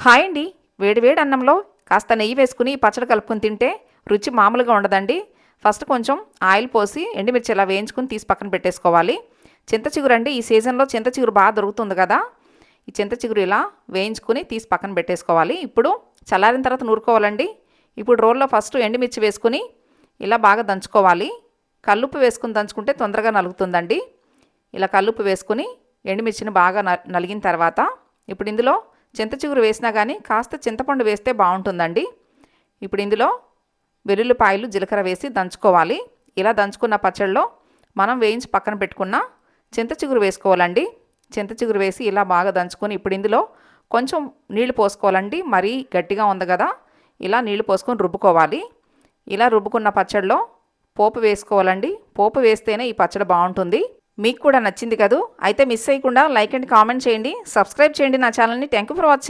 Hi అండి. వేడి వేడి అన్నంలో కాస్త నెయ్యి వేసుకుని ఈ పచ్చడి కలుపుకొని తింటే రుచి మామూలుగా ఉండదండి. ఫస్ట్ కొంచెం ఆయిల్ పోసి ఎండుమిర్చి ఇలా వేయించుకొని తీసి పక్కన పెట్టేసుకోవాలి. చింత చిగురు అండి, ఈ సీజన్లో చింత చిగురు బాగా దొరుకుతుంది కదా. ఈ చింత చిగురు ఇలా వేయించుకుని తీసి పక్కన పెట్టేసుకోవాలి. ఇప్పుడు చల్లారిన తర్వాత నూరుకోవాలండి. ఇప్పుడు రోల్లో ఫస్ట్ ఎండుమిర్చి వేసుకుని ఇలా బాగా దంచుకోవాలి. కల్లుప్పు వేసుకుని దంచుకుంటే తొందరగా నలుగుతుందండి. ఇలా కల్లుప్పు వేసుకుని ఎండుమిర్చిని బాగా నలిగిన తర్వాత ఇప్పుడు ఇందులో చింత చిగురు వేసినా కానీ కాస్త చింతపండు వేస్తే బాగుంటుందండి. ఇప్పుడు ఇందులో వెల్లుల్లిపాయలు జీలకర్ర వేసి దంచుకోవాలి. ఇలా దంచుకున్న పచ్చడిలో మనం వేయించి పక్కన పెట్టుకున్న చింత చిగురు వేసుకోవాలండి. చింత చిగురు వేసి ఇలా బాగా దంచుకొని ఇప్పుడు ఇందులో కొంచెం నీళ్లు పోసుకోవాలండి. మరీ గట్టిగా ఉంది కదా, ఇలా నీళ్లు పోసుకొని రుబ్బుకోవాలి. ఇలా రుబ్బుకున్న పచ్చడిలో పోపు వేసుకోవాలండి. పోపు వేస్తేనే ఈ పచ్చడి బాగుంటుంది. మీకు కూడా నచ్చింది కదూ? అయితే మిస్ చేయకుండా లైక్ అండ్ కామెంట్ చేయండి, సబ్స్క్రైబ్ చేయండి నా ఛానల్ని. Thank you for watching.